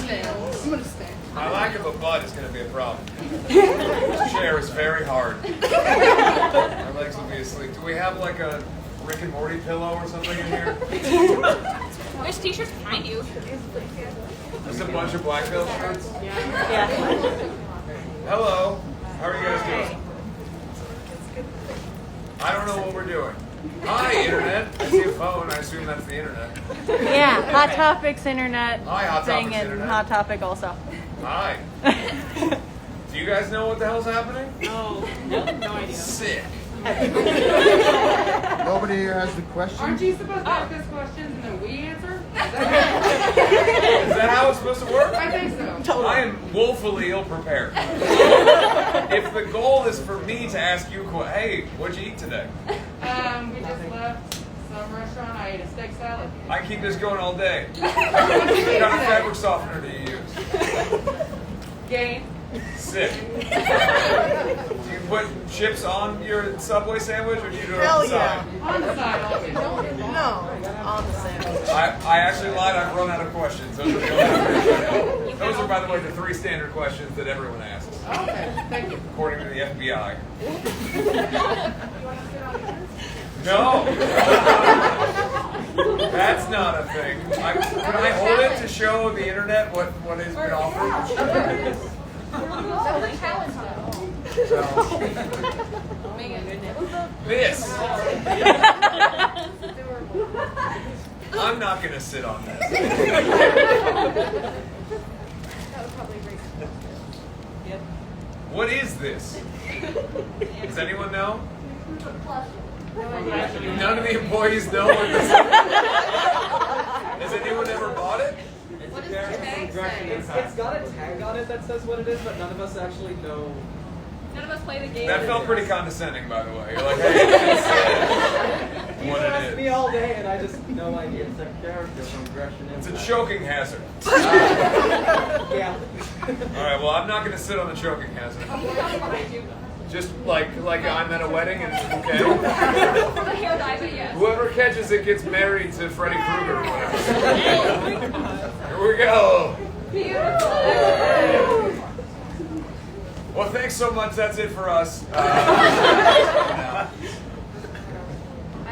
stay. I'm gonna stay. My lack of a butt is going to be a problem. This chair is very hard. My legs will be asleep. Do we have like a Rick and Morty pillow or something in here? There's t-shirts behind you. Just a bunch of Black Belt shirts? Yeah. Hello. How are you guys doing? I don't know what we're doing. Hi, Internet. I see a phone. I assume that's the Internet. Yeah, Hot Topics Internet. Hi, Hot thing Topics and Internet. Hot Topic also. Hi. Do you guys know what the hell's happening? No idea. Sick. Nobody here has the question? Aren't you supposed to ask us questions and then we answer? Is that how it's supposed to work? I think so. I am woefully ill-prepared. If the goal is for me to ask you, hey, what'd you eat today? We just left some restaurant. I ate a steak salad. I keep this going all day. What kind of fabric softener do you use? Gain. Sick. Do you put chips on your Subway sandwich or do you do it on the side? On the side, always. No, on the sandwich. I actually lied. I've run out of questions. Those are, by the way, the 3 standard questions that everyone asks, Okay, thank you. according to the FBI. No. That's not a thing. Can I hold it to show the internet what has been offered? This. I'm not going to sit on this. What is this? Does anyone know? None of the employees know what this is. Has anyone ever bought it? What does the tag say? It's got a tag on it that says what it is, but none of us actually know. None of us play the game. That felt pretty condescending, by the way. You're like, hey, it says You what asked it me is. all day, and I just no idea. It's a character from Gresham It's a Impact. choking hazard. Yeah. All right, well, I'm not going to sit on the choking hazard. Just like I'm at a wedding and it's okay. From the hair dye, but yes. Whoever catches it gets married to Freddy Krueger or whatever. Here we go. Beautiful. Well, thanks so much. That's it for us. I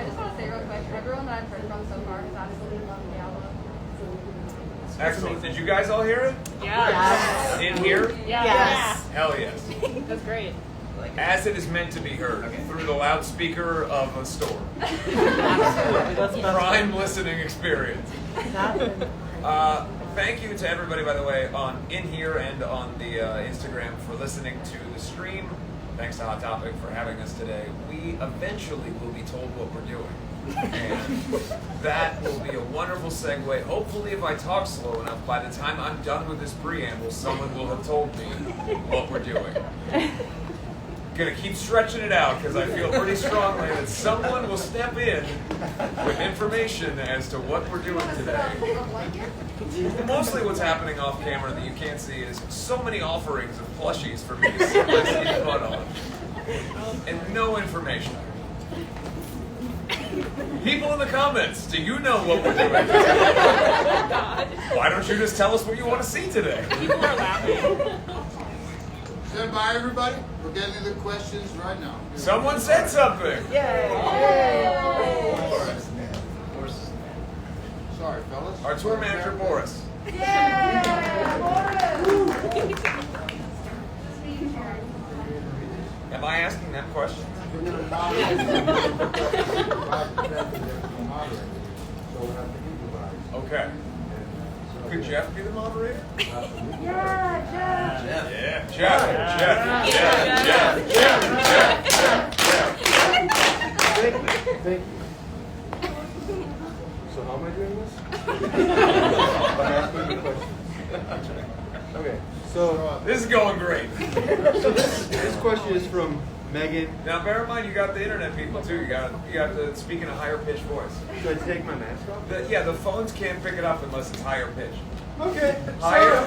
just want to say real quick, everyone that I've heard from so far has absolutely loved the album. Excellent. Did you guys all hear it? Yeah. In here? Yes. Hell yes. That's great. As it is meant to be heard through the loudspeaker of a store. Prime listening experience. Thank you to everybody, by the way, in here and on the Instagram for listening to the stream. Thanks to Hot Topic for having us today. We eventually will be told what we're doing. And that will be a wonderful segue. Hopefully, if I talk slow enough, by the time I'm done with this preamble, someone will have told me what we're doing. Gonna keep stretching it out because I feel pretty strongly that someone will step in with information as to what we're doing today. Mostly what's happening off camera that you can't see is so many offerings of plushies for me to sit my skinny butt on. And no information. People in the comments, do you know what we're doing today? Why don't you just tell us what you want to see today? People are laughing. Stand by, everybody. We're getting to the questions right now. Someone said something. Sorry, fellas. Our tour manager, Boris. Am I asking them questions? We're going to nominate them. 5% of them moderator. So we'll have to improvise. Okay. Could Jeff be the moderator? Yeah, Jeff. Thank you. So how am I doing this? I'm asking you questions. Okay, so This is going great. this question is from Megan. Now, bear in mind, you got the internet people too. You got the speak in a higher pitched voice. Should I take my mask off? Yeah, the phones can't pick it up unless it's higher pitched. Okay. Higher.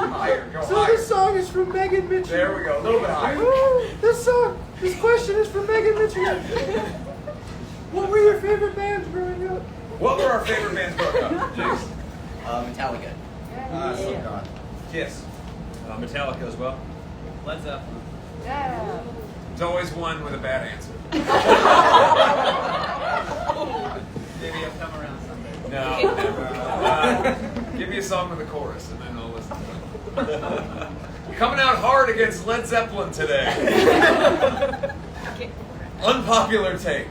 Higher. Go So higher. this song is from Megan Mitchell. There we go. A little bit higher. This question is from Megan Mitchell. What were your favorite bands growing up? What were our favorite bands growing up? Jason? Metallica. Slipknot. Kiss. Metallica as well. Led Zeppelin. Yeah. There's always one with a bad answer. Maybe I'll come around someday. No, never. Give me a song with a chorus, and then I'll listen to it. Coming out hard against Led Zeppelin today. Unpopular take.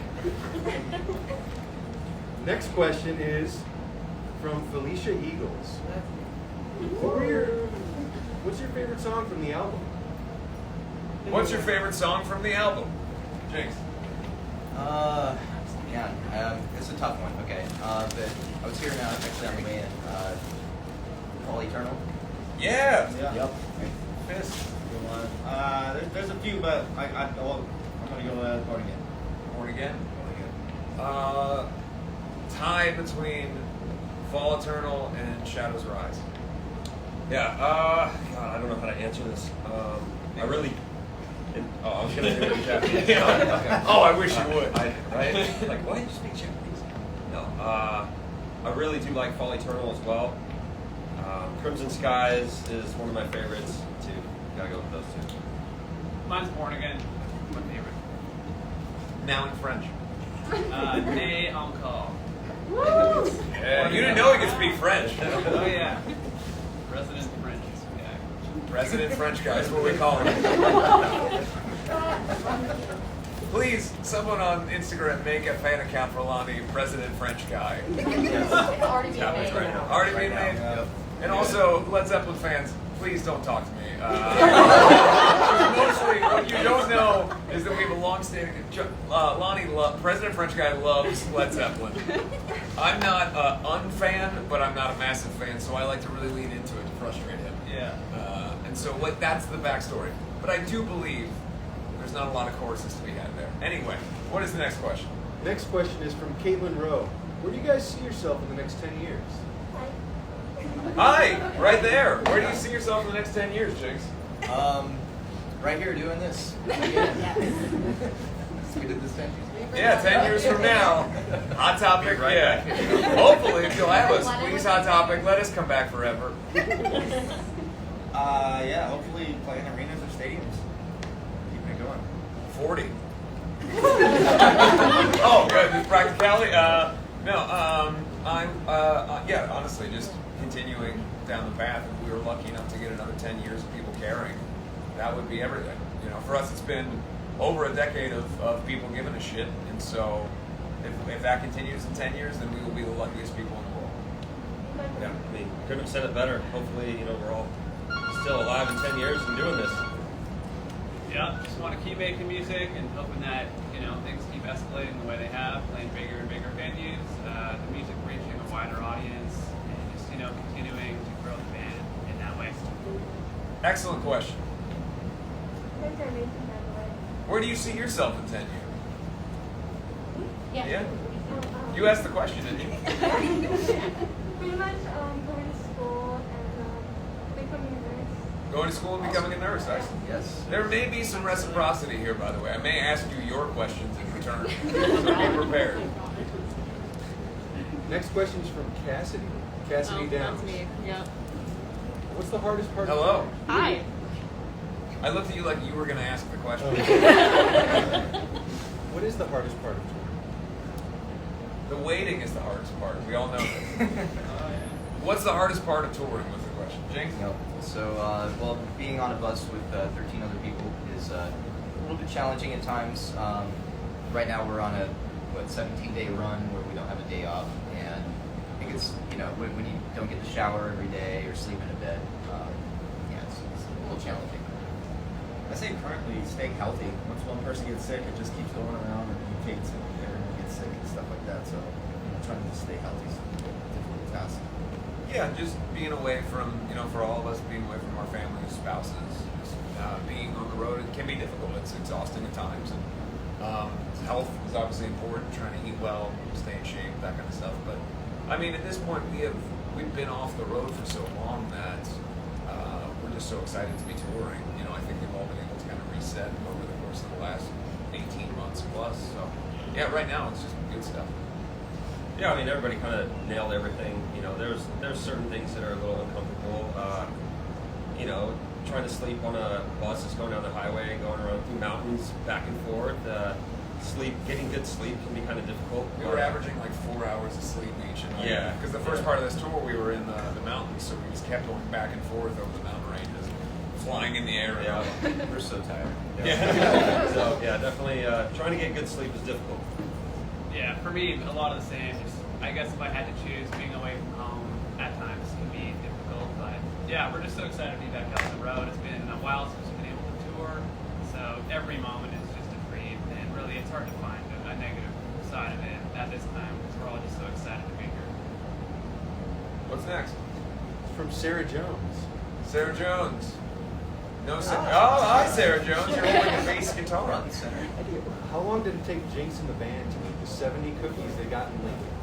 Next question is from Felicia Eagles. What's your favorite song from the album? What's your favorite song from the album? Jinx. It's a tough one. Okay, but I was hearing actually on the way in. All Eternal. Yeah. Yep. Fist. Good one. There's a few, but I'm gonna go Born Again. Born Again. Born Again. Tie between Fall Eternal and Shadows Rise. Yeah. God, I don't know how to answer this. I really. I was gonna do it in Japanese. Okay. Oh, I wish you would. Right? Like, why do you speak Japanese? No. I really do like Fall Eternal as well. Crimson Skies is one of my favorites too. Gotta go with those two. Mine's Born Again. My favorite. Now in French. Né encore. Yeah, you didn't know he could speak French. Oh yeah. Resident French. Yeah. President French guy is what we call him. Please, someone on Instagram make a fan account for Lonnie, President French guy. It's already being made. Already being made? Yep. And also, Led Zeppelin fans, please don't talk to me. Mostly, what you don't know is that we have a long-standing. President French guy loves Led Zeppelin. I'm not an unfan, but I'm not a massive fan, so I like to really lean into it to frustrate him. Yeah. And so, that's the backstory. But I do believe there's not a lot of choruses to be had there. Anyway, what is the next question? Next question is from Caitlin Rowe. Where do you guys see yourself in the next 10 years? Hi, right there. Where do you see yourself in the next 10 years, Jinx? Right here doing this. We did this 10 years. Yeah, 10 years from now. Hot Topic, yeah. Hopefully, if you'll have us, please, Hot Topic, let us come back forever. Yeah, hopefully playing arenas or stadiums. Keeping it going. 40. Oh, good. Just practicality? Yeah, honestly, just continuing down the path. If we were lucky enough to get another 10 years of people caring, that would be everything. You know, for us, it's been over a decade of people giving a shit. And so, if that continues in 10 years, then we will be the luckiest people in the world. Yeah, I mean, couldn't have said it better. Hopefully, we're all still alive in 10 years and doing this. Yeah, just want to keep making music and hoping that, things keep escalating the way they have, playing bigger and bigger venues, the music reaching a wider audience, and just, continuing to grow the band in that way. Excellent question. Where do you see yourself in 10 years? Yeah? You asked the question, didn't you? Pretty much going to school and becoming a nurse. Going to school and becoming a nurse, excellent. Yes. There may be some reciprocity here, by the way. I may ask you your questions in return, so be prepared. Next question is from Cassidy. Cassidy Downs. That's me. Yep. What's the hardest part? Hello. Of Hi. I looked at you like you were going to ask the question. What is the hardest part of touring? The waiting is the hardest part. We all know this. What's the hardest part of touring was the question. Jinx? No. So, being on a bus with 13 other people is a little bit challenging at times. Right now we're on a 17-day run where we don't have a day off, and I think it's when you don't get to shower every day or sleep in a bed, it's a little challenging. I say currently staying healthy. Once one person gets sick, it just keeps going around and mutates, and everyone gets sick and stuff like that. So, trying to just stay healthy is a difficult task. Yeah, just being away from, for all of us, being away from our families, spouses, just, being on the road, it can be difficult. It's exhausting at times. And health is obviously important, trying to eat well, stay in shape, that kind of stuff. But, at this point, we've been off the road for so long that we're just so excited to be touring. I think we've all been able to kind of reset over the course of the last 18 months plus. So, yeah, right now it's just good stuff. Yeah, I mean, everybody kind of nailed everything. You know, there's certain things that are a little uncomfortable. You know, trying to sleep on a bus that's going down the highway, going around through mountains, back and forth. Getting good sleep can be kind of difficult. We were averaging like 4 hours of sleep each. Yeah. Because the first part of this tour, we were in the mountains, so we just kept going back and forth over the mountain ranges, flying in the air. Yeah, we're so tired. Yeah. So yeah, definitely trying to get good sleep is difficult. Yeah, for me, a lot of the same. Just, I guess if I had to choose, being away from home at times can be difficult. But yeah, we're just so excited to be back out on the road. It's been a while since we've been able to tour, so every moment is just a treat. And really, it's hard to find a negative side of it at this time because we're all just so excited to be here. What's next? From Sarah Jones. Sarah Jones. No, hi, Sarah Jones. You're holding a bass guitar. Front and center. How long did it take Jinx and the band to eat the 70 cookies they got in Lincoln?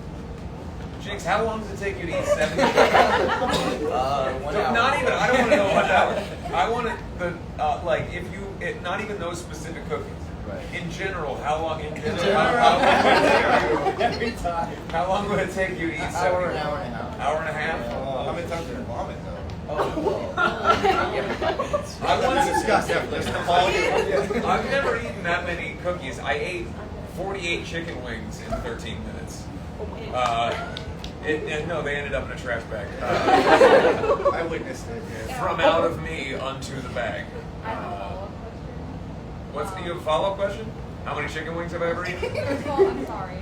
Jinx, how long does it take you to eat 70 cookies? 1 hour. Not even. I don't want to know 1 hour. I want to not even those specific cookies. Right. In general, how long? Every time. How long would it take you to eat 70? An hour and a half. Hour and a half. How many times did you vomit though? I want to discuss that. I've never eaten that many cookies. I ate 48 chicken wings in 13 minutes. No, they ended up in a trash bag. I witnessed it. Yeah. From out of me onto the bag. I have a follow-up question. You have a follow-up question? How many chicken wings have I ever eaten? First of all, I'm sorry.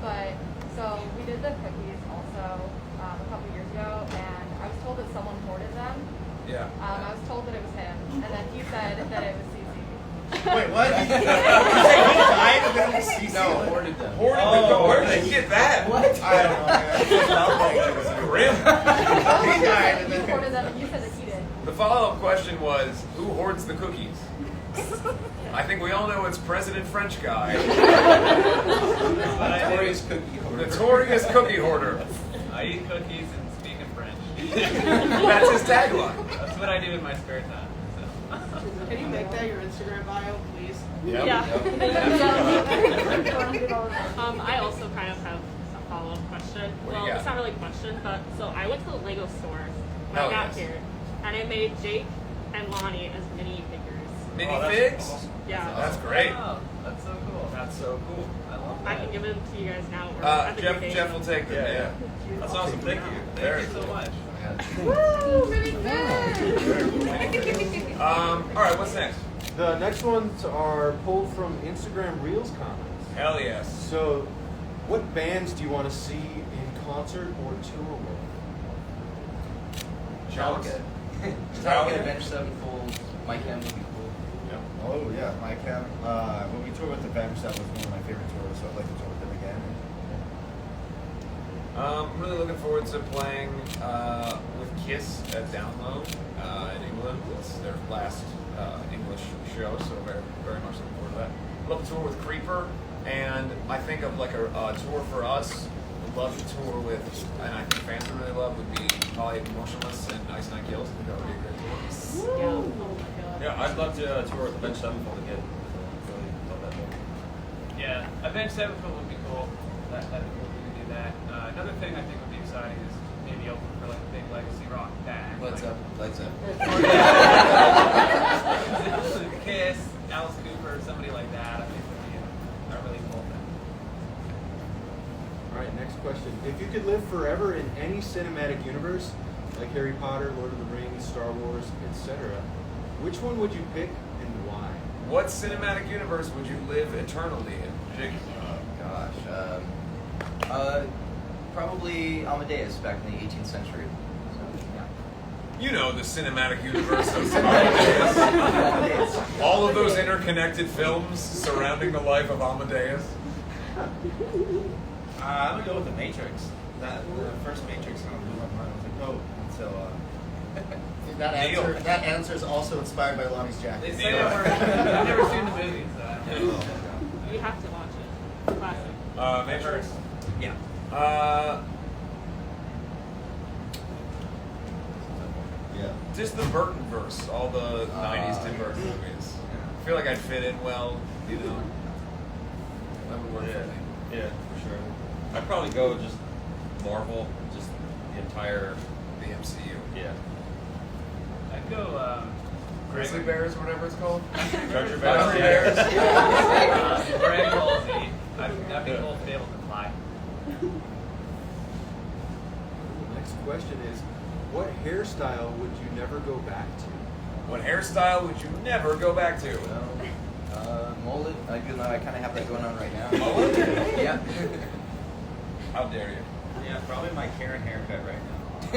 But, so we did the cookies also a couple years ago, and I was told that someone hoarded them. Yeah. I was told that it was him, and then he said that it was CC. Wait, what? You say he died and then we see No, hoarded them. Where did they get that? What? I don't know, man. Grim. He died and You then... hoarded them, and you said that he did. The follow-up question was, who hoards the cookies? I think we all know it's President French guy. Notorious cookie hoarder. Notorious cookie hoarder. I eat cookies and speak in French. That's his tagline. That's what I do in my spare time. So. Can you make that your Instagram bio, please? Yep. Yeah. Um, I also kind of have a follow-up question. What do you Well, got? it's not really a question, but so I went to the Lego store when Oh, I got yes. here, and I made Jake and Lonnie as mini figures. Minifigs? Yeah. That's great. Oh, that's so cool. That's so cool. I love I that. can give them to you guys now. Or at the vacation. Jeff will take them. Yeah. That's awesome. Thank you. Very Thank you so much. Woo! Really good! All right, what's next? The next ones are pulled from Instagram Reels comments. Hell yes. So, what bands do you want to see in concert or tour with? Jones? Metallica, Avenged Sevenfold, Mike M would be cool. Oh yeah, my cam. When we toured with the Avenged, that was one of my favorite tours, so I'd like to tour with them again. I'm really looking forward to playing with Kiss at Download in England. It's their last English show, so very, very much looking forward to that. Love to tour with Creeper, and I think of like a tour for us. Would love to tour with, and I think fans would really love would be probably Motionless and Ice Nine Kills. I think that would be a great tour. Yeah. Oh my god. Yeah, I'd love to tour with Avenged Sevenfold again. Really love that movie. Yeah, Avenged Sevenfold would be cool. That'd be cool if we could do that. Another thing I think would be exciting is maybe open for like a big legacy rock band. Lights up. Kiss, Alice Cooper, somebody like that. I think would be a really cool thing. All right, next question. If you could live forever in any cinematic universe, like Harry Potter, Lord of the Rings, Star Wars, etc., which one would you pick and why? What cinematic universe would you live eternally in? Jake? Gosh. Probably Amadeus back in the 18th century. So, yeah. You know the cinematic universe of Amadeus. All of those interconnected films surrounding the life of Amadeus. I'm gonna go with the Matrix. The first Matrix kind of blew my mind. I was like, oh, so that answer is also inspired by Lonnie's They jacket. say that I've never seen the movie, so You have to watch it. Classic. Matrix? yeah. Yeah. Just the Burton verse, all the 90s Tim Burton movies. I feel like I'd fit in well, you know. That would work for me. Yeah, for sure. I'd probably go just Marvel, just the entire. The MCU. Yeah. I'd go Grizzly Bears, whatever it's called. Treasure Grizzly Bears. Bears. Dragon Ball Z. That'd be cool to be able to fly. Next question is, what hairstyle would you never go back to? What hairstyle would you never go back to? Mullet. I kind of have that going on right now. Mullet? Yeah. How dare you? Yeah, probably my Karen haircut right now. I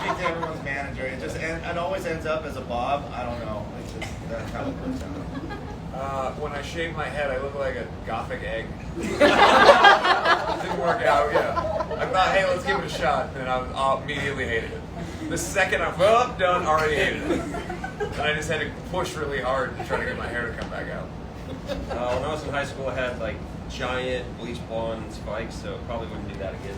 speak to everyone's manager. It always ends up as a bob. I don't know. It's just that's how it works out. When I shave my head, I look like a gothic egg. Didn't work out, yeah. I thought, hey, let's give it a shot, and I immediately hated it. The second I'm done, already hated it. And I just had to push really hard to try to get my hair to come back out. When I was in high school, I had like giant bleach blonde spikes, so probably wouldn't do that again.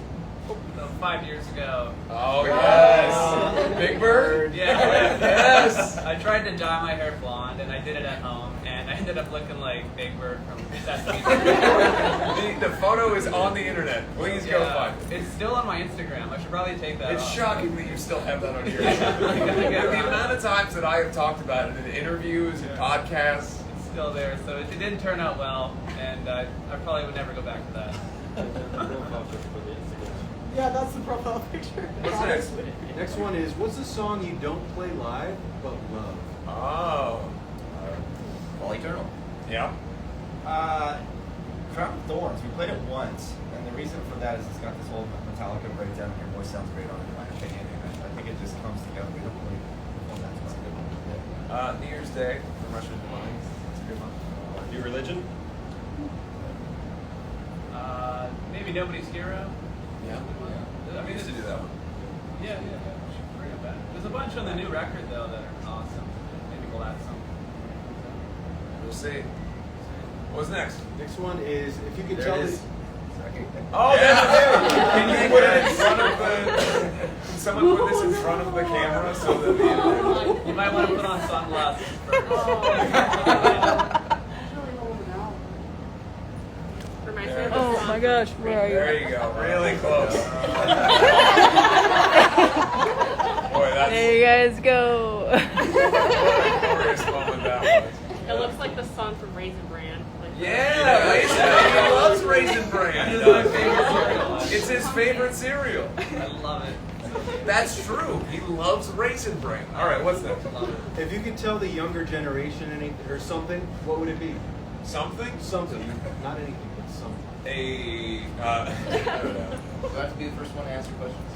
So 5 years ago. Oh, yes. Big Bird? Yeah. Yes. I tried to dye my hair blonde, and I did it at home, and I ended up looking like Big Bird from Sesame Street. The photo is on the internet. Please go find it. It's still on my Instagram. I should probably take that It's off. shocking that you still have that on your The amount of times that I have talked about it in interviews and podcasts. It's still there, so it didn't turn out well, and I probably would never go back to that. Yeah, that's the profile picture. What's next? Next one is, what's the song you don't play live but love? Oh. All Eternal. Yeah. Crown of Thorns. We played it once, and the reason for that is it's got this whole Metallica breakdown. Your voice sounds great on it, in my opinion. And I think it just comes together. We don't really perform that much. New Year's Day from Russia Divine. That's a good one. New Religion? Maybe Nobody's Hero. Yeah. I mean, used to do that one. Yeah. We should bring it back. There's a bunch on the new record though that are awesome. Maybe we'll add some. We'll see. What's next? Next one is, if you could There tell it me. is. Oh, that's it. Can you put it in front of the? Can someone put this in front of the camera so that the? You might want to put on sunglasses first. Oh my gosh, where are you? There you go. Really close. Boy, that's There you guys go. what a glorious moment that was. It looks like the song from Raisin Bran. Like Yeah, Raisin. He loves Raisin Bran. It's my favorite cereal. It's his favorite cereal. I love it. That's true. He loves Raisin Bran. All right, what's next? If you could tell the younger generation anything or something, what would it be? Something? Something. Not anything, but something. I don't know. Do I have to be the first one to answer questions?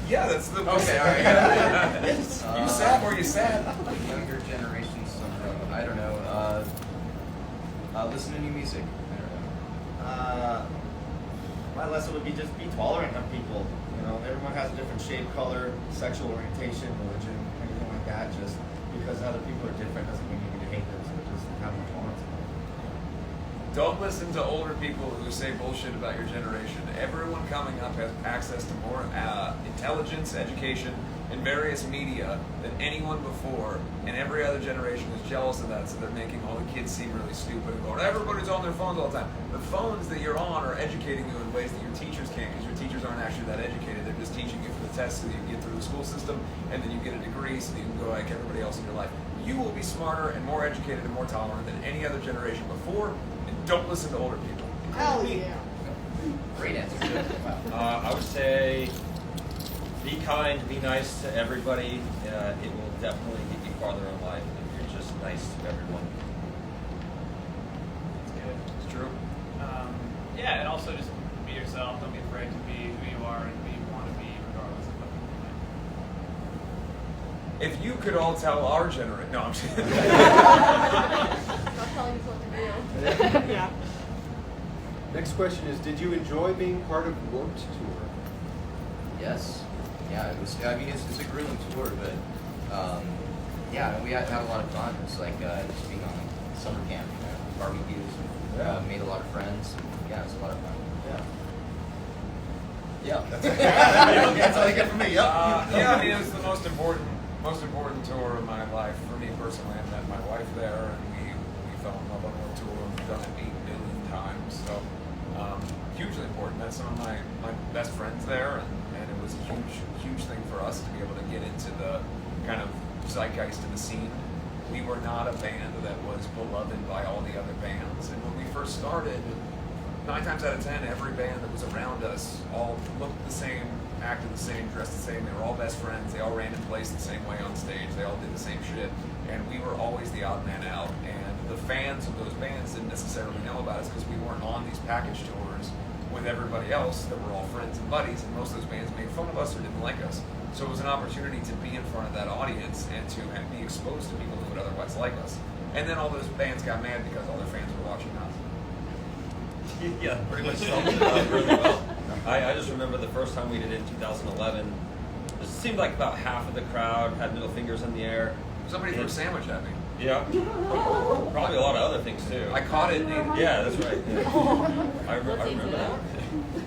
Yeah, that's the Okay, all right. You sat where you sat. Younger generation, something. I don't know. Listen to new music. I don't know. My lesson would be just be tolerant of people. You know, everyone has a different shape, color, sexual orientation, religion, anything like that. Just because other people are different doesn't mean you need to hate them. So just have a tolerance. Don't listen to older people who say bullshit about your generation. Everyone coming up has access to more intelligence, education, and various media than anyone before, and every other generation is jealous of that, so they're making all the kids seem really stupid and going, everybody's on their phones all the time. The phones that you're on are educating you in ways that your teachers can't, because your teachers aren't actually that educated. They're just teaching you for the test so that you can get through the school system, and then you get a degree so that you can go like everybody else in your life. You will be smarter and more educated and more tolerant than any other generation before. Don't listen to older people. Hell yeah. Great answer. I would say be kind, be nice to everybody. It will definitely get you farther in life if you're just nice to everyone. It's good. It's true. Yeah, and also just be yourself. Don't be afraid to be who you are and who you want to be, regardless of what people think. If you could all tell our generation, no, I'm just kidding. Not telling us what to do. Yeah. Next question is, did you enjoy being part of Warped Tour? Yes. Yeah, it was. I mean, it's a grueling tour, but yeah, we had a lot of fun. It's like just being on summer camp, you know, barbecues. Made a lot of friends. Yeah, it was a lot of fun. Yeah. That's all you get from me. Yep. Yeah, I mean, it was the most important tour of my life for me personally. I met my wife there, and we fell in love on our tour. We've done it 8 million times. So hugely important. Met some of my best friends there, and it was a huge thing for us to be able to get into the kind of zeitgeist of the scene. We were not a band that was beloved by all the other bands, and when we first started, 9 times out of 10, every band that was around us all looked the same, acted the same, dressed the same. They were all best friends. They all ran in place the same way on stage. They all did the same shit, and we were always the odd man out. And the fans of those bands didn't necessarily know about us because we weren't on these package tours with everybody else that were all friends and buddies, and most of those bands made fun of us or didn't like us. So it was an opportunity to be in front of that audience and to be exposed to people who would otherwise like us. And then all those bands got mad because all their fans were watching us. Yeah, pretty much summed it up really well. I just remember the first time we did it in 2011. It seemed like about half of the crowd had middle fingers in the air. Somebody threw a sandwich at me. Yeah. Probably a lot of other things too. I caught it. Yeah, that's right. Yeah. I remember that.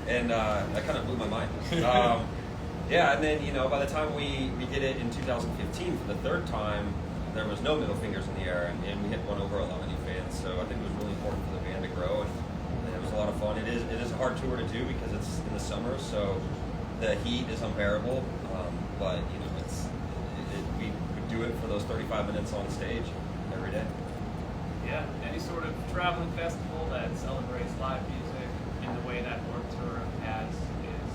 And that kind of blew my mind. Yeah, and then, by the time we did it in 2015 for the third time, there was no middle fingers in the air, and we hit one over a lot of new fans. So I think it was really important for the band to grow, and it was a lot of fun. It is a hard tour to do because it's in the summer, so the heat is unbearable. But we would do it for those 35 minutes on stage every day. Yeah, any sort of traveling festival that celebrates live music in the way that Warped Tour has is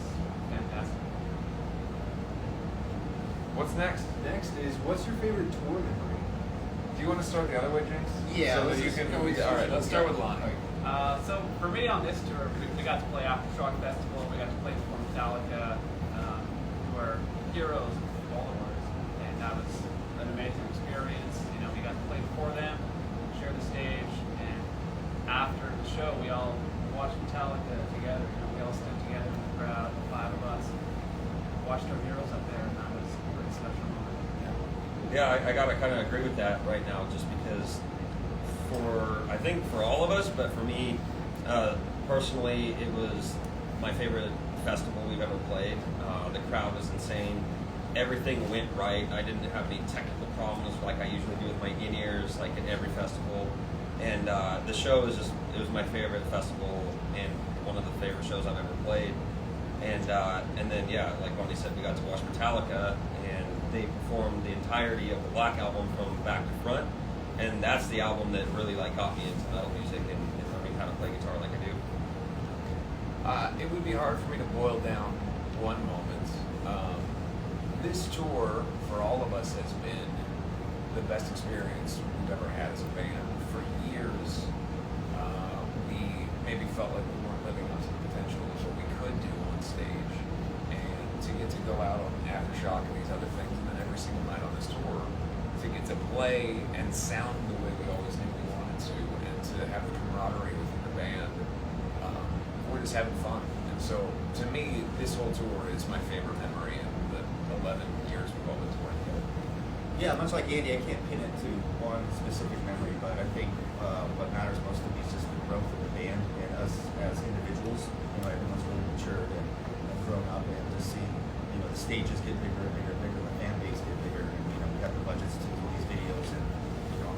fantastic. What's next? Next is, what's your favorite tour memory? Do you want to start the other way, James? Yeah. So that you can. All right, let's start with Lonnie. So for me on this tour, we got to play Aftershock Festival. We got to play before Metallica, who are heroes of all of ours, and that was an amazing experience. We got to play before them, share the stage, and after the show, we all watched Metallica together. We all stood together in the crowd, 5 of us, watched our heroes up there, and that was a pretty special moment. Yeah, I gotta kind of agree with that right now, just because I think for all of us, but for me personally, it was my favorite festival we've ever played. The crowd was insane. Everything went right. I didn't have any technical problems like I usually do with my in-ears, like at every festival. And the show was it was my favorite festival and one of the favorite shows I've ever played. And then, yeah, like Bonnie said, we got to watch Metallica, and they performed the entirety of the Black Album from back to front. And that's the album that really got me into metal music and learning how to play guitar like I do. It would be hard for me to boil down one moment. This tour, for all of us, has been the best experience we've ever had as a band. For years, we maybe felt like we weren't living up to the potential of what we could do on stage. And to get to go out on Aftershock and these other things, and then every single night on this tour, to get to play and sound the way we always knew we wanted to, and to have the camaraderie within the band, we're just having fun. And so, to me, this whole tour is my favorite memory in the 11 years we've all been touring together. Yeah, much like Andy, I can't pin it to one specific memory, but I think what matters most to me is just the growth of the band and us as individuals. Everyone's really matured and grown up, and just seeing the stages get bigger and bigger and bigger, the fan base get bigger, and we have the budgets to do these videos and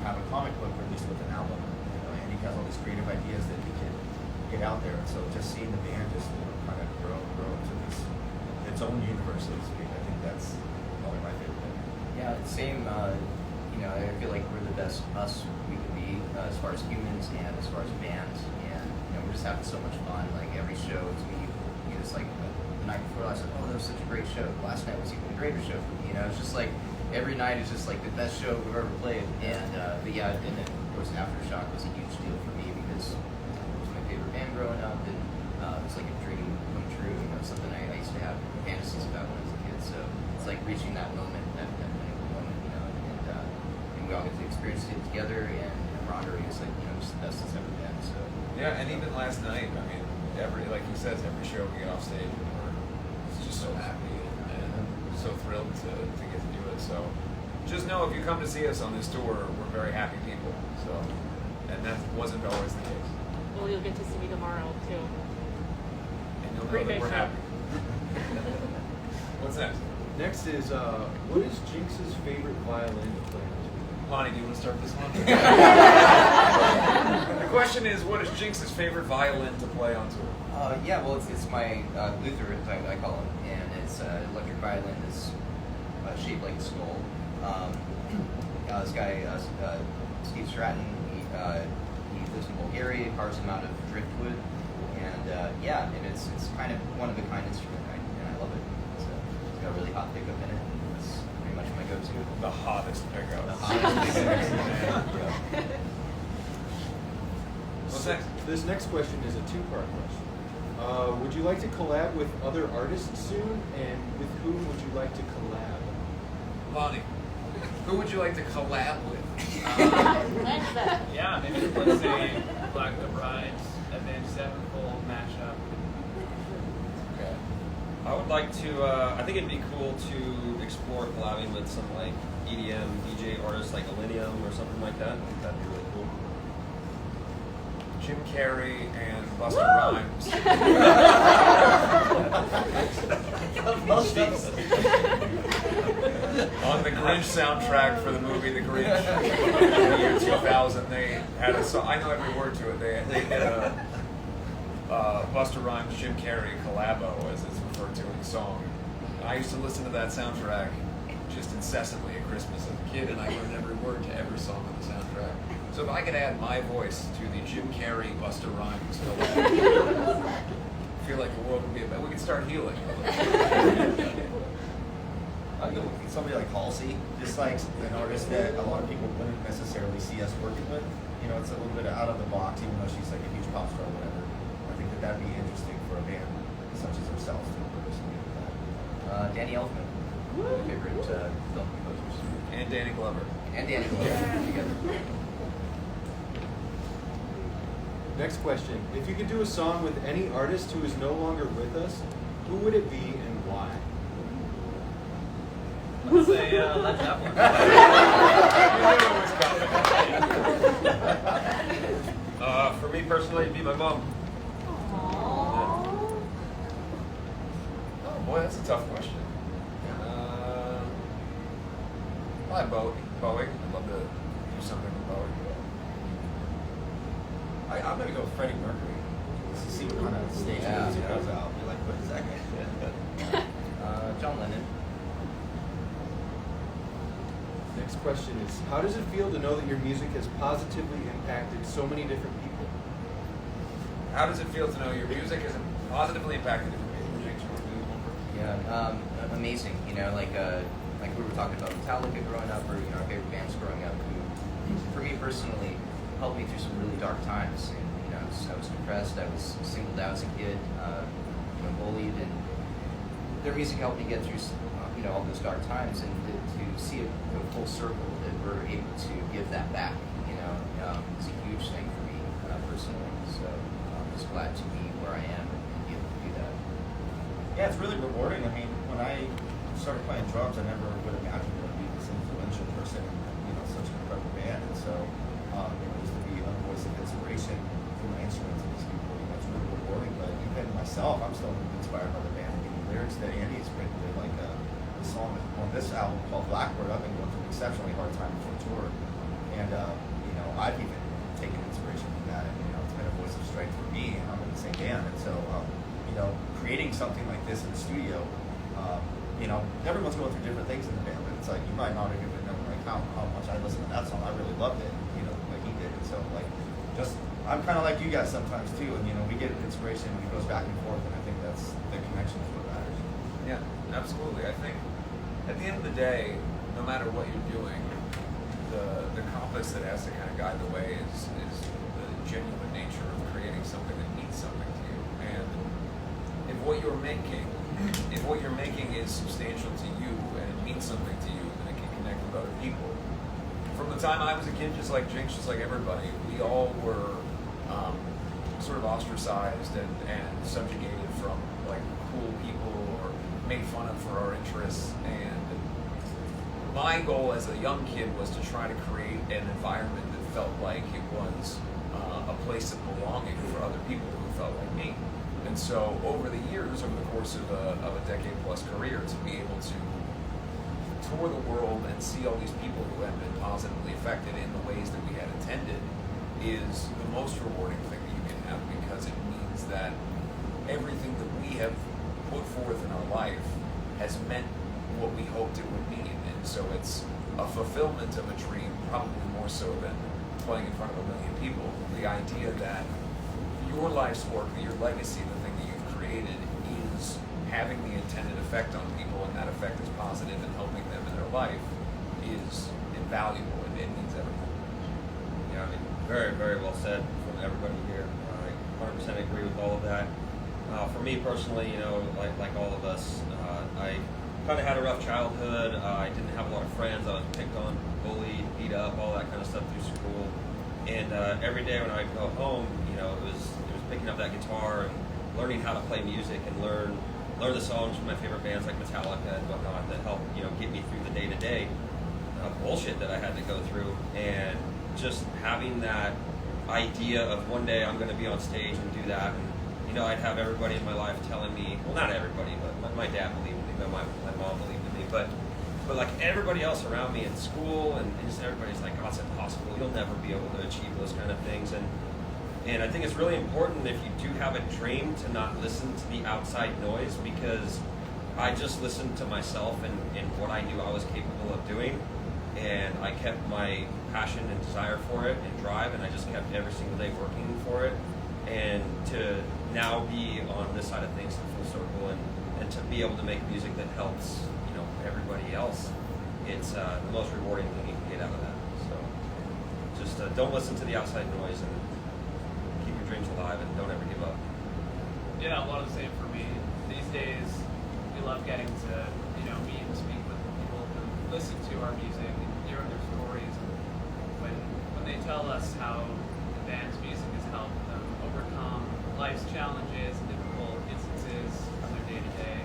have a comic book released with an album. Andy has all these creative ideas that we can get out there, and so just seeing the band just kind of grow into its own universe, so to speak. I think that's probably my favorite thing. Yeah, same. I feel like we're the best us we can be as far as humans and as far as bands, and we're just having so much fun. Like every show to me, it's like the night before last, that was such a great show. Last night was even a greater show for me. It's just like every night is just like the best show we've ever played. And but yeah, and then of course Aftershock was a huge deal for me because it was my favorite band growing up, and it was like a dream come true. Something I used to have fantasies about when I was a kid. So it's like reaching that moment, that pinnacle moment, and we all get to experience it together, and camaraderie is just the best it's ever been. So yeah, and even last night, like he says, every show we get off stage, we're just so happy and so thrilled to get to do it. So just know if you come to see us on this tour, we're very happy people. So, and that wasn't always the case. Well, you'll get to see me tomorrow too. And you'll know Great that we're show. happy. What's next? Next is, what is Jinx's favorite violin to play on tour? Lonnie, do you want to start this one? The question is, what is Jinx's favorite violin to play on tour? Yeah, well, it's my Luther, as I call him, and it's electric violin is shaped like a skull. This guy, Steve Stratton, he lives in Bulgaria, carves them out of driftwood, and yeah, and it's kind of one of a kind instrument, and I love it. It's got a really hot pickup in it. It's pretty much my go-to. The hottest pickup. The hottest pickup. What's next? This next question is a two-part question. Would you like to collab with other artists soon, and with whom would you like to collab? Lonnie, who would you like to collab with? Yeah, maybe let's say Black the Bride's Avenged Sevenfold mashup. Okay. I would like to. I think it'd be cool to explore collabing with some like EDM DJ artists like Millennium or something like that. I think that'd be really cool. Jim Carrey and Busta Rhymes. On the Grinch soundtrack for the movie The Grinch in the year 2000, they had a song. I know every word to it. They did a Busta Rhymes Jim Carrey collabo, as it's referred to in the song. I used to listen to that soundtrack just incessantly at Christmas as a kid, and I learned every word to every song on the soundtrack. So if I could add my voice to the Jim Carrey Busta Rhymes collab, I feel like the world would be a better. We could start healing. Somebody like Halsey, just like an artist that a lot of people wouldn't necessarily see us working with. You know, it's a little bit out of the box, even though she's like a huge pop star or whatever. I think that'd be interesting for a band such as ourselves to work with something like that. Danny Elfman, my favorite film composers. And Danny Glover. And Danny Glover together. Next question. If you could do a song with any artist who is no longer with us, who would it be and why? Let's say Led Zeppelin. For me personally, it'd be my mom. Oh boy, that's a tough question. Probably Bowie. I'd love to do something with Bowie. I'm gonna go with Freddie Mercury. Let's see what kind of stage music goes out. You're like, what is that guy? John Lennon. Next question is, how does it feel to know that your music has positively impacted so many different people? How does it feel to know your music has positively impacted different people? Yeah, amazing. You know, like we were talking about Metallica growing up, or our favorite bands growing up, who, for me personally, helped me through some really dark times. And I was depressed. I was singled out as a kid, bullied, and their music helped me get through all those dark times, and to see it go full circle, that we're able to give that back. It's a huge thing for me personally. So I'm just glad to be where I am and be able to do that. Yeah, it's really rewarding. I mean, when I started playing drums, I never would have imagined I would be this influential person in such an incredible band. And so, just to be a voice of inspiration for my instruments and these people, it's really rewarding. But even myself, I'm still inspired by the band. I mean, the lyrics that Andy's written, like the song on this album called Blackbird, I've been going through an exceptionally hard time before tour, and I've even taken inspiration from that, and it's been a voice of strength for me, and I'm in the same band, and so creating something like this in the studio, everyone's going through different things in the band, but it's like you might not even know like how much I listened to that song. I really loved it, like he did, and so I'm kind of like you guys sometimes too, and we get inspiration and it goes back and forth, and I think that's the connection is what matters. Yeah, absolutely. I think at the end of the day, no matter what you're doing, the compass that has to kind of guide the way is the genuine nature of creating something that means something to you. And if what you're making is substantial to you and it means something to you, then it can connect with other people. From the time I was a kid, just like Jinx, just like everybody, we all were sort of ostracized and subjugated from like cool people or made fun of for our interests. And my goal as a young kid was to try to create an environment that felt like it was a place of belonging for other people who felt like me. And so over the years, over the course of a decade plus career, to be able to tour the world and see all these people who have been positively affected in the ways that we had intended is the most rewarding thing that you can have, because it means that everything that we have put forth in our life has meant what we hoped it would mean. And so it's a fulfillment of a dream, probably more so than playing in front of 1 million people. The idea that your life's work, your legacy, the thing that you've created, is having the intended effect on people, and that effect is positive and helping them in their life, is invaluable, and it means everything. Yeah, I mean, very, very well said from everybody here. I 100% agree with all of that. For me personally, you know, like all of us, I kind of had a rough childhood. I didn't have a lot of friends. I was picked on, bullied, beat up, all that kind of stuff through school. And every day when I would go home, you know, it was picking up that guitar and learning how to play music and learn the songs from my favorite bands like Metallica and whatnot that helped, you know, get me through the day-to-day bullshit that I had to go through. And just having that idea of one day I'm going to be on stage and do that. And, you know, I'd have everybody in my life telling me, well, not everybody, but my dad believed in me, my mom believed in me, but like everybody else around me in school, and just everybody's like, oh, it's impossible. You'll never be able to achieve those kind of things. And I think it's really important, if you do have a dream, to not listen to the outside noise, because I just listened to myself and what I knew I was capable of doing. And I kept my passion and desire for it and drive, and I just kept every single day working for it. And to now be on this side of things in full circle, and to be able to make music that helps, you know, everybody else, it's the most rewarding thing you can get out of that. So just don't listen to the outside noise, and keep your dreams alive, and don't ever give up. Yeah, a lot of the same for me. These days, we love getting to, you know, meet and speak with people who listen to our music and hearing their stories. And when they tell us how the band's music has helped them overcome life's challenges and difficult instances from their day-to-day,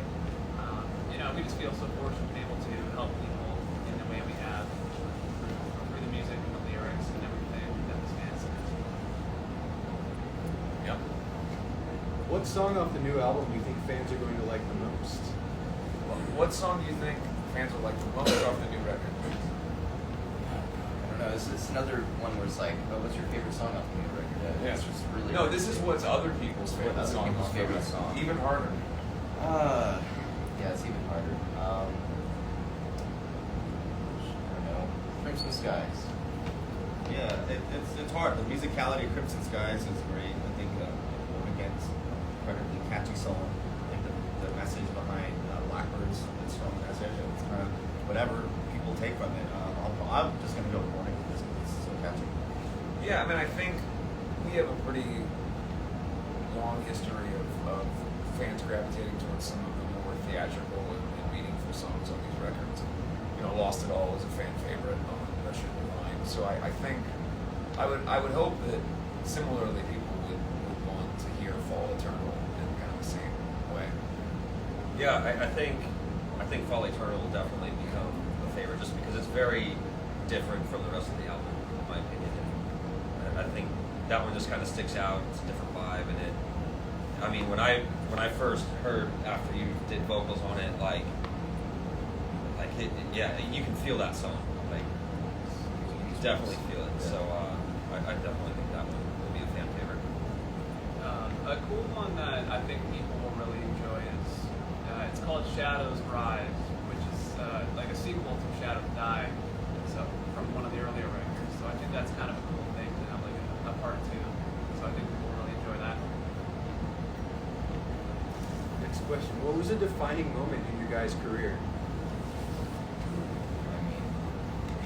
you know, we just feel so fortunate to be able to help people in the way we have through the music and the lyrics and everything that this band sings. Yep. What song off the new album do you think fans are going to like the most? What song do you think fans will like the most off the new record? I don't know. It's another one where it's like, oh, what's your favorite song off the new record? Yeah. It's just really. No, this is what's other people's favorite Other song. people's favorite song. Even harder. Yeah, it's even harder. I don't know. Crimson Skies. Yeah, it's hard. The musicality of Crimson Skies is great. I think Born Against, incredibly catchy song. I think the message behind Blackbirds is strong message, and it's kind of whatever people take from it. I'm just gonna go with Born Against. It's so catchy. Yeah, I mean, I think we have a pretty long history of fans gravitating towards some of the more theatrical and meaningful songs on these records. You know, Lost It All is a fan favorite on Russia Divine. So I think I would hope that similarly people would want to hear Fall Eternal in kind of the same way. Yeah, I think Fall Eternal will definitely become a favorite, just because it's very different from the rest of the album, in my opinion. And I think that one just kind of sticks out. It's a different vibe, and I mean, when I first heard after you did vocals on it, like yeah, you can feel that song. Like, you definitely feel it. So I definitely think that one will be a fan favorite. A cool one that I think people will really enjoy is it's called Shadows Rise, which is like a sequel to Shadows Die, so from one of the earlier records. So I think that's kind of a cool thing to have like a part two. So I think people will really enjoy that. Next question. What was a defining moment in your guys' career?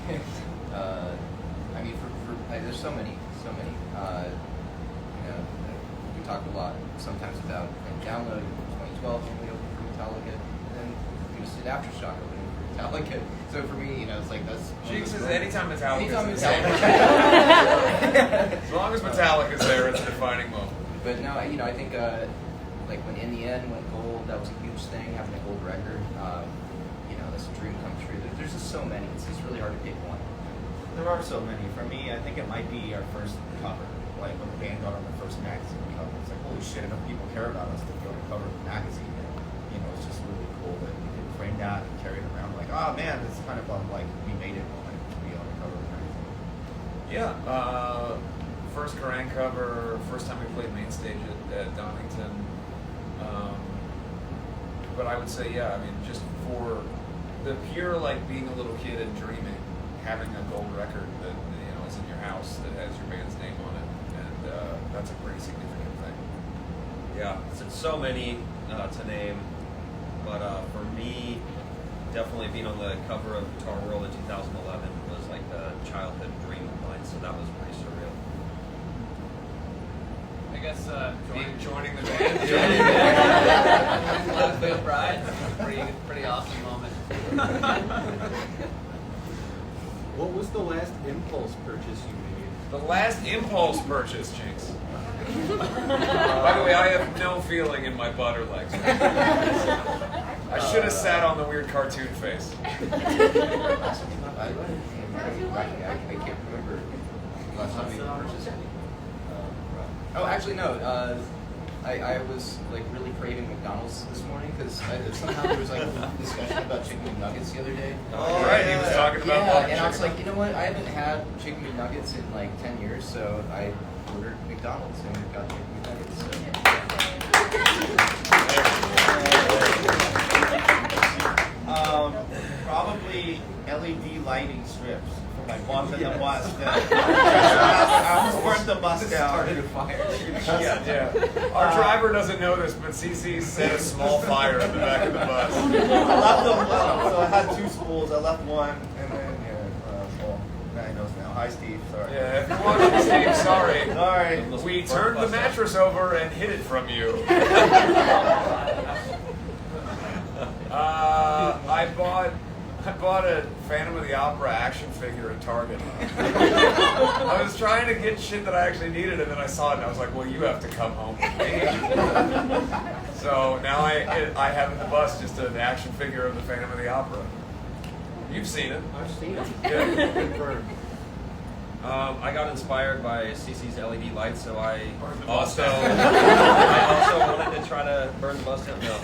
I mean, there's so many. You know, we talk a lot sometimes about Download in 2012 when we opened for Metallica, and then we just did Aftershock opening for Metallica. So for me, you know, it's like that's. Jinx is anytime Metallica. Metallica. As long as Metallica's there, it's a defining moment. But no, you know, I think like when In the End went gold, that was a huge thing, having a gold record. You know, that's a dream come true. There's just so many. It's really hard to pick one. There are so many. For me, I think it might be our first cover. Like when the band got on the first magazine cover, it's like, holy shit, enough people care about us to go to cover of the magazine. And, you know, it's just really cool that we could frame that and carry it around. Like, oh man, it's kind of like we made it moment to be on the cover and everything? Yeah, first Kerrang cover, first time we played main stage at Donington. But I would say, yeah, I mean, just for the pure, like, being a little kid and dreaming, having a gold record that, you know, is in your house that has your band's name on it, and that's a pretty significant thing. Yeah, so many to name, but for me, definitely being on the cover of Guitar World in 2011 was like a childhood dream of mine, so that was pretty surreal. I guess joining the band. Left Bride. Pretty awesome moment. What was the last impulse purchase you made? The last impulse purchase, Jinx. By the way, I have no feeling in my butter legs. I should have sat on the weird cartoon face. I can't remember last time we purchased. Oh, actually no. I was like really craving McDonald's this morning because somehow there was like a discussion about chicken McNuggets the other day. Oh, right, he was talking about and I was like, you know what? I haven't had chicken McNuggets in like 10 years, so I ordered McDonald's and we got chicken McNuggets. Probably LED lighting strips for my bus in the bus. I was wearing the bus down. Started a fire. Yeah. Our driver doesn't know this, but CC set a small fire in the back of the bus. I left them, so I had 2 spools. I left one, and then, well, now he knows now. Hi, Steve. Sorry. Yeah, if you're watching, Steve, sorry. Sorry. We turned the mattress over and hid it from you. I bought a Phantom of the Opera action figure at Target. I was trying to get shit that I actually needed, and then I saw it, and I was like, well, you have to come home with me. So now I have in the bus just an action figure of the Phantom of the Opera. You've seen it. I've seen it. Yeah, confirmed. I got inspired by CC's LED lights, so I bus also down. I also wanted to try to burn the bus down. No,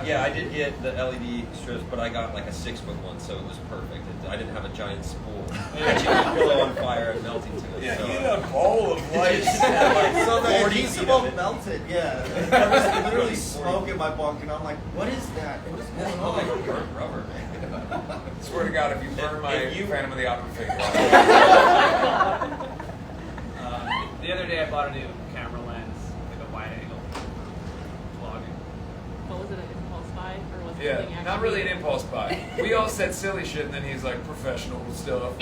yeah, I did get the LED strips, but I got like a 6-foot one, so it was perfect. I didn't have a giant spool catching the pillow on fire and melting to it. Yeah, so. you need a bowl of lights. So the 40 adhesive feet of it. melted, yeah. There was literally smoke in my bunk, and I'm like, what is that? It was going Oh, like on. burnt rubber. Swear to God, if you burn my Phantom of the Opera figure. The other day I bought a new camera lens, like a wide angle vlogging. What was it, an impulse buy? Or was it something Yeah, actually? not really an impulse buy. We all said silly shit, and then he's like, professional stuff.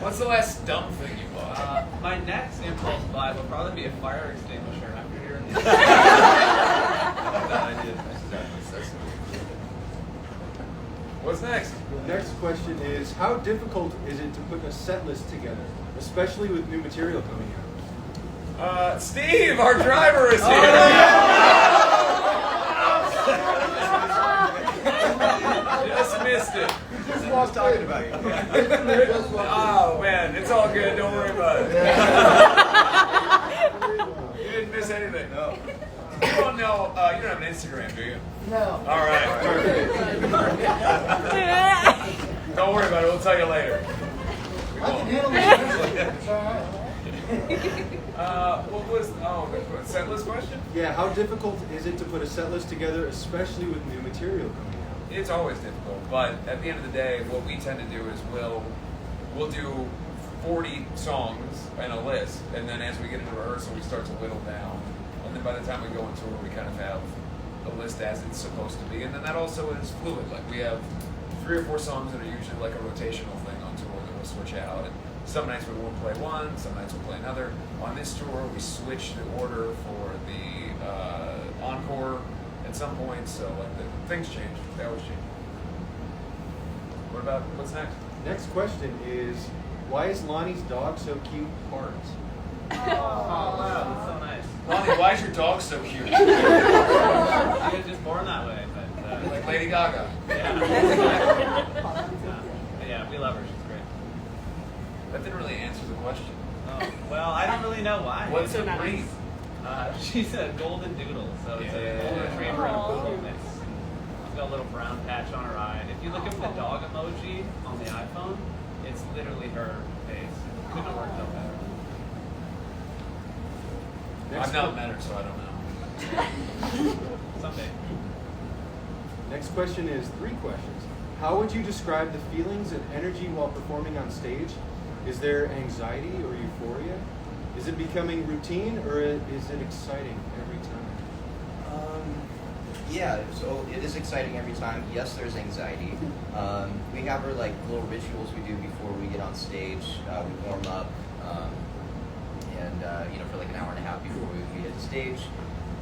What's the last dumb thing you bought? My next impulse buy will probably be a fire extinguisher after hearing this. Bad idea. What's next? The next question is, how difficult is it to put a set list together, especially with new material coming out? Steve, our driver is here. Just missed it. Just was talking about you. Oh man, it's all good. Don't worry about it. You didn't miss anything. No. You don't know. You don't have an Instagram, do you? No. All right. Perfect. Don't worry about it. We'll tell you later. We I can won't. handle it. It's all right. What was the set list question? Yeah, how difficult is it to put a set list together, especially with new material coming out? It's always difficult, but at the end of the day, what we tend to do is we'll do 40 songs in a list, and then as we get into rehearsal, we start to whittle down, and then by the time we go on tour, we kind of have the list as it's supposed to be, and then that also is fluid. Like we have 3 or 4 songs that are usually like a rotational thing on tour that we'll switch out. And some nights we won't play one, some nights we'll play another. On this tour, we switch the order for the encore at some point, so like things change. They always change. What's next? Next question is, why is Lonnie's dog so cute? Heart. Oh wow, that's so nice. Lonnie, why is your dog so cute? She was just born that way, but Like Lady Gaga. yeah, we love her. She's great. That didn't really answer the question. Oh, well, I don't really know why. What's the breed? She's a golden doodle, so it's a golden retriever and a poodle mix. She's got a little brown patch on her eye. If you look up the dog emoji on the iPhone, it's literally her face. Couldn't have worked out better. I've not met her, so I don't know. Someday. Next question is 3 questions. How would you describe the feelings and energy while performing on stage? Is there anxiety or euphoria? Is it becoming routine or is it exciting every time? Yeah, so it is exciting every time. Yes, there's anxiety. We have our like little rituals we do before we get on stage. We warm up, and for like an hour and a half before we hit stage.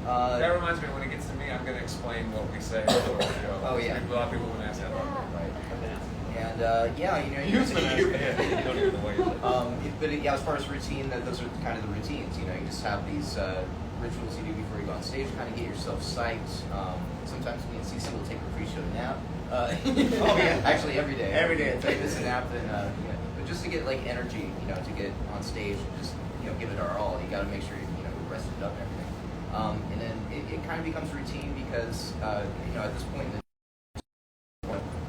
That reminds me, when it gets to me, I'm going to explain what we say before the show. Oh yeah. A lot of people want to ask that. Right. And you don't even know what you're saying. But as far as routine, those are kind of the routines. You just have these rituals you do before you go on stage, kind of get yourself psyched. Sometimes me and Cece will take a pre-show nap. Oh yeah, actually every day. Every day. Take this nap, and but just to get like energy, to get on stage, just give it our all. You got to make sure you're rested up and everything. And then it kind of becomes routine because at this point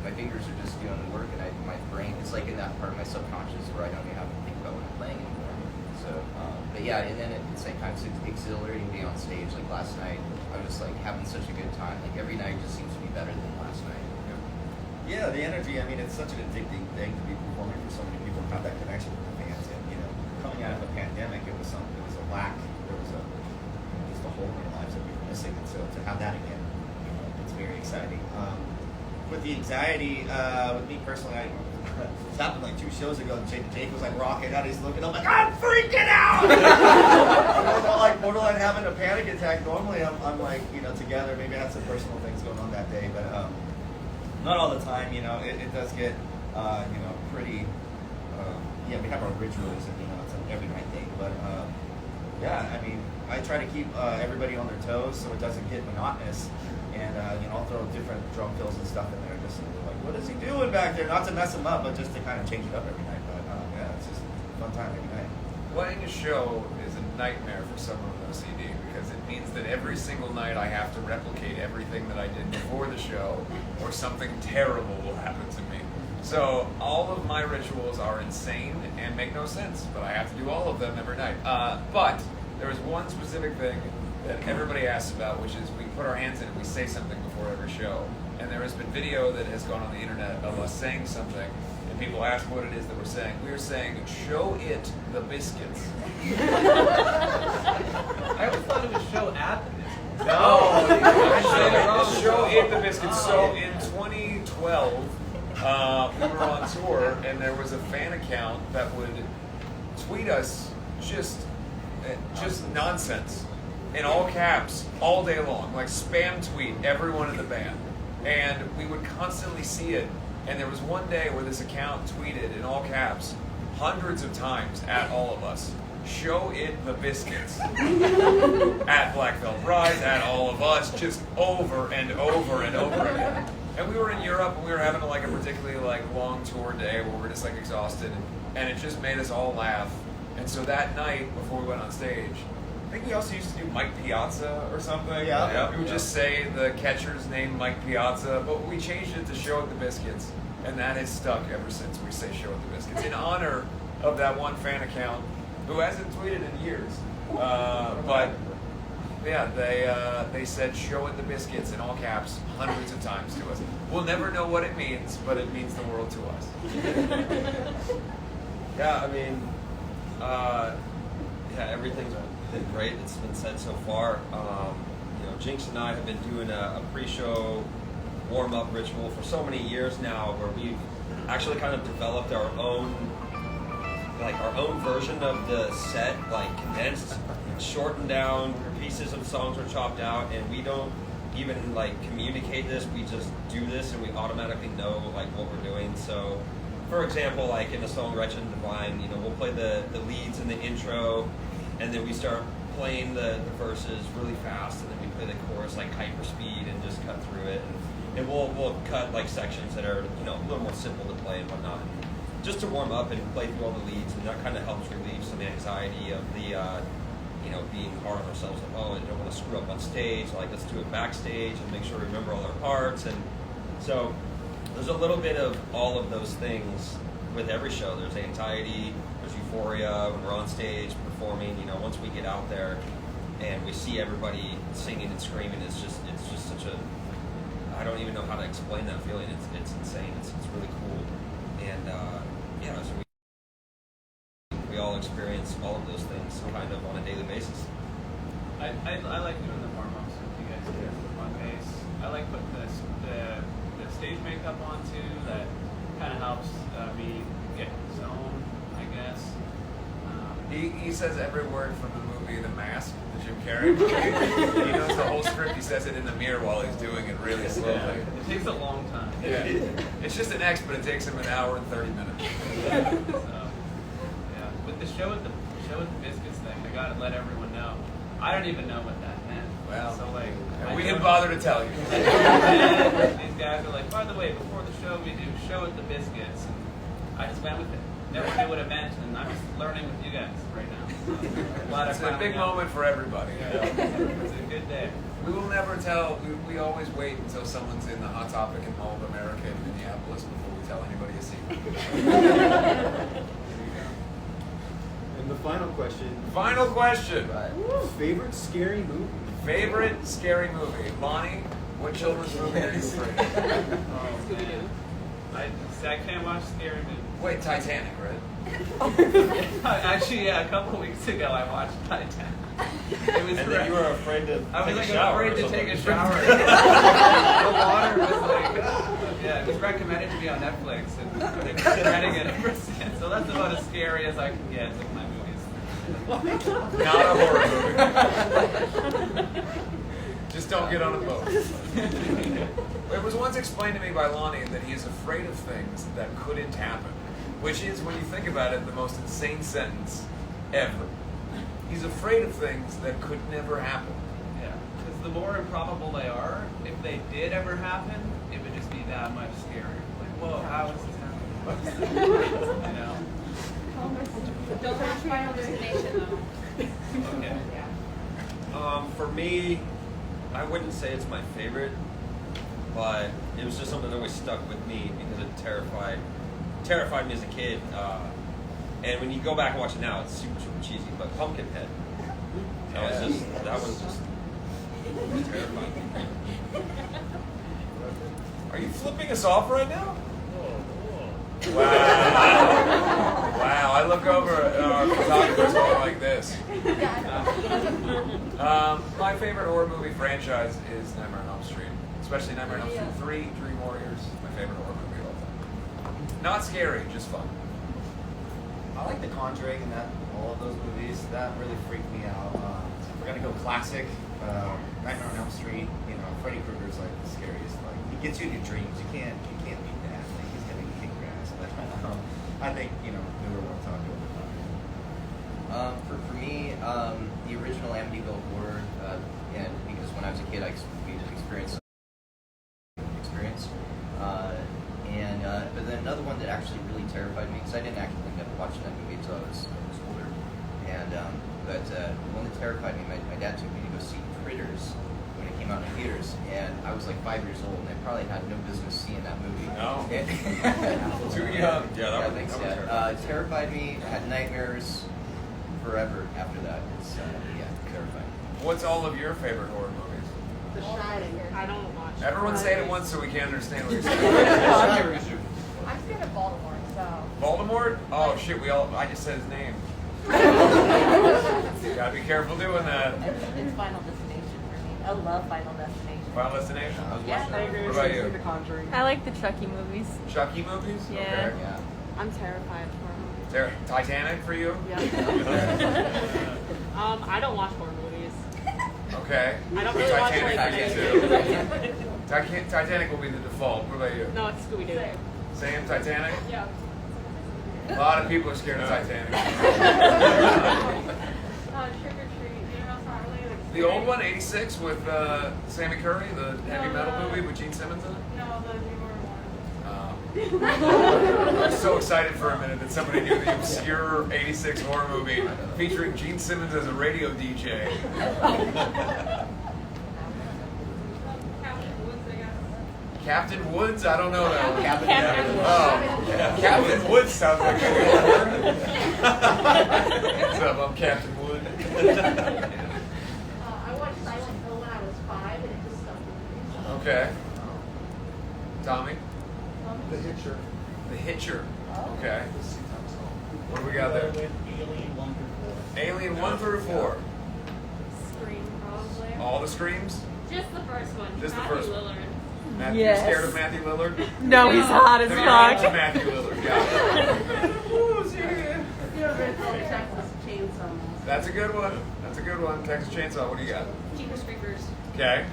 my fingers are just doing the work, and my brain is like in that part of my subconscious where I don't even have to think about what I'm playing anymore. So, but yeah, and then at the same time, it's exhilarating being on stage. Like last night, I was like having such a good time. Like every night just seems to be better than last night. Yeah, the energy. I mean, it's such an addicting thing to be performing for so many people and have that connection with the fans. And coming out of a pandemic, it was a lack. There was just a hole in our lives that we were missing, and so to have that again, it's very exciting. With the anxiety, with me personally, it happened like 2 shows ago, and Jake was like rocking out. He's looking, I'm like, I'm freaking out! Like borderline having a panic attack. Normally, I'm like, together. Maybe I had some personal things going on that day, but not all the time. It does get, pretty. We have our rituals, and it's an every night thing. But I mean, I try to keep everybody on their toes so it doesn't get monotonous. And I'll throw different drum fills and stuff in there, just like, what is he doing back there? Not to mess him up, but just to kind of change it up every night. But it's just a fun time every night. Playing a show is a nightmare for someone with OCD because it means that every single night I have to replicate everything that I did before the show, or something terrible will happen to me. So all of my rituals are insane and make no sense, but I have to do all of them every night. But there is one specific thing that everybody asks about, which is we put our hands in and we say something before every show. And there has been video that has gone on the internet of us saying something, and people ask what it is that we're saying. We are saying, show it the biscuits. I always thought it was show at the biscuits. No, show it the biscuits. So in 2012, we were on tour, and there was a fan account that would tweet us just nonsense in all caps all day long, like spam tweet everyone in the band, and we would constantly see it. And there was one day where this account tweeted in all caps hundreds of times at all of us, show it the biscuits. At Black Veil Brides, at all of us, just over and over and over again. And we were in Europe, and we were having like a particularly long tour day where we're just exhausted, and it just made us all laugh. And so that night before we went on stage, I think we also used to do Mike Piazza or something. Yeah. We would just say the catcher's name, Mike Piazza, but we changed it to Show It the Biscuits, and that has stuck ever since we say Show It the Biscuits, in honor of that one fan account who hasn't tweeted in years. But yeah, they said Show It the Biscuits in all caps hundreds of times to us. We'll never know what it means, but it means the world to us. Yeah, I mean, everything's been great. It's been said so far. Jinx and I have been doing a pre-show warm-up ritual for so many years now, where we've actually kind of developed our own version of the set, condensed, shortened down. Pieces of songs are chopped out, and we don't even communicate this. We just do this, and we automatically know what we're doing. So, for example, in the song "Wretched and Divine," we'll play the leads in the intro, and then we start playing the verses really fast, and then we play the chorus hyper speed and just cut through it, and we'll cut sections that are a little more simple to play and whatnot, just to warm up and play through all the leads, and that kind of helps relieve some anxiety of the being hard on ourselves, I don't want to screw up on stage, let's do it backstage and make sure we remember all our parts, and So there's a little bit of all of those things with every show. There's anxiety, there's euphoria when we're on stage performing. You know, once we get out there and we see everybody singing and screaming, it's just such a, I don't even know how to explain that feeling. It's insane. It's really cool. And yeah, so we all experience all of those things kind of on a daily basis. I like doing the warm-ups with you guys here on bass. I like putting the stage makeup on too. That kind of helps me get in the zone, I guess. He says every word from the movie The Mask, the Jim Carrey movie. He knows the whole script. He says it in the mirror while he's doing it really slowly. Yeah, it takes a long time. Yeah. It's just an X, but it takes him an hour and 30 minutes. Yeah. But the show with the biscuits thing, I gotta let everyone know. I don't even know what that meant. Well, so like, we didn't bother to tell you. These guys are like, by the way, before the show we do show with the biscuits, and I just went with it. Never knew what it meant, and I'm just learning with you guys right now. So It's a big moment for everybody. Yeah, it's a good day. We will never tell. We always wait until someone's in the Hot Topic in Mall of America in Minneapolis before we tell anybody a secret. And the final question. Final question. Favorite scary movie? Favorite scary movie. Lonnie, what children's movie are you afraid of? Scooby-Doo. I can't watch scary movies. Wait, Titanic, right? Actually, yeah, a couple weeks ago I watched Titanic. It was And then you were afraid to I was take like a shower afraid or to take a something. shower. The water was like, yeah, it was recommended to me on Netflix, and I've been recommending it ever since. So that's about as scary as I can get with my movies. Not a horror movie. Just don't get on a boat. It was once explained to me by Lonnie that he is afraid of things that couldn't happen, which is, when you think about it, the most insane sentence ever. He's afraid of things that could never happen. Yeah, because the more improbable they are, if they did ever happen, it would just be that much scarier. Like, whoa, how is this happening? You know? Don't watch Final Destination though. Okay. For me, I wouldn't say it's my favorite, but it was just something that always stuck with me because it terrified me as a kid. And when you go back and watch it now, it's super, super cheesy. But Pumpkinhead, that was just terrifying. Are you flipping us off right now? Wow. Wow, I look over at our photographers going like this. My favorite horror movie franchise is Nightmare on Elm Street. Especially Nightmare on Elm Street 3, Dream Warriors. My favorite horror movie of all time. Not scary, just fun. I like The Conjuring and all of those movies. That really freaked me out. If we're gonna go classic, Nightmare on Elm Street. You know, Freddy Krueger's like the scariest. Like, he gets you in your dreams. You can't beat that. Like, he's gonna kick your ass. But I think newer ones I'll go with. For me, the original Amityville Horror, and because when I was a kid, we did experience. But then another one that actually really terrified me, because I didn't actually end up watching that movie until I was older. And but the one that terrified me, my dad took me to go see Critters when it came out in theaters, and I was like 5 years old, and I probably had no business seeing that movie. No. Too young. Yeah, that thanks, was Dad. It terrified me. I had nightmares forever after that. It's terrifying. What's all of your favorite horror movies? The Shining. I don't watch. Everyone say it once so we can understand what you're saying. I'm scared of Baltimore, so. Voldemort? Oh shit, I just said his name. Gotta be careful doing that. It's Final Destination for me. I love Final Destination. Final Destination? Yeah, I agree What with about you. you? The Conjuring. I like the Chucky movies. Chucky movies? Yeah. Okay. Yeah. I'm terrified of horror movies. Titanic for you? Yeah. I don't watch horror movies. Okay. I don't really watch Titanic for you too. Titanic will be the default. What about you? No, it's Scooby-Doo. Same Titanic? Yeah. A lot of people are scared of Titanic. Trick or treat. You know, it's not really like. The old one, 86, with Sammy Curry, the heavy metal movie with Gene Simmons in it? No, the newer one. I was so excited for a minute that somebody knew the obscure 86 horror movie featuring Gene Simmons as a radio DJ. Cabin in the Woods, I guess. Captain Woods? I don't know that one. Captain Woods. Oh, yeah. Captain Woods sounds like a good word. What's up? I'm Captain Wood. I watched Silent Hill when I was 5, and it just stuck with me. Okay. Tommy? The Hitcher. The Hitcher. Okay. What do we got there? Alien 1 through 4. Alien 1 through 4. Scream, probably. All the screams? Just the first one. Just the Matthew first one. Lillard. Matthew, Yes. You're scared of Matthew Lillard? No, he's hot as So you're fuck. into Matthew Lillard, yeah. That's a good one. That's a good one. Texas Chainsaw, what do you got? Jeepers Creepers. Okay.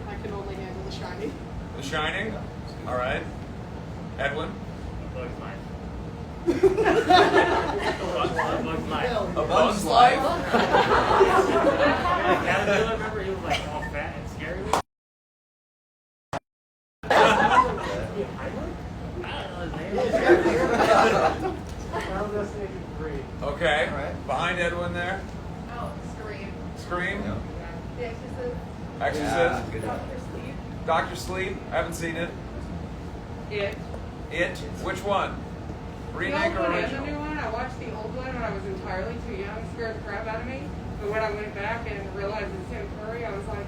I can only handle The Shining. The Shining? All right. Edwin? Bug's Life. A Bug's Life? Caterpillar, remember he was like all fat and scary? Final Destination 3. Okay. All right. Behind Edwin there. Oh, Scream. Scream. The Exorcist. Exorcist. Yeah, good one. Doctor Sleep. Doctor Sleep. I haven't seen it. It. Which one? The Remake old or one and the original? new one. I watched the old one when I was entirely too young. It scared the crap out of me. But when I went back and realized it's Tim Curry, I was like,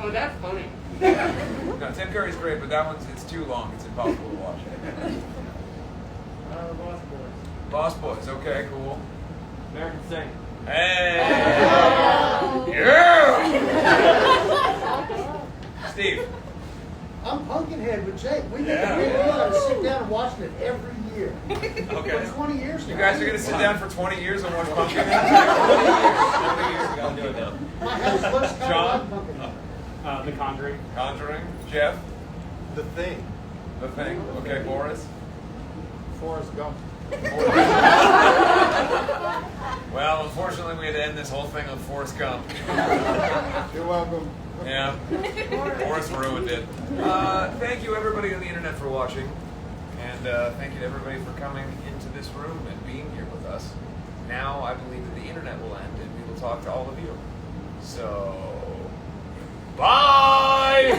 oh, that's funny. No, Tim Curry's great, but that one's it's too long. It's impossible to watch. Lost Boys. Lost Boys. Okay, cool. American Saint. Hey. Yeah. Steve. I'm Pumpkinhead with Jake. We've Yeah. been to sit down and watching it every year. Okay. For 20 years now. You guys are gonna sit down for 20 years and watch Pumpkinhead? 20 years we gotta do it now. My house looks kind John? of like Pumpkinhead. The Conjuring. Conjuring. Jeff. The Thing. The Thing. Okay, Boris. Forrest Gump. Well, unfortunately, we had to end this whole thing on Forrest Gump. You're welcome. Yeah. Forrest ruined it. Thank you, everybody on the internet, for watching. And thank you to everybody for coming into this room and being here with us. Now, I believe that the internet will end and we will talk to all of you. So, bye!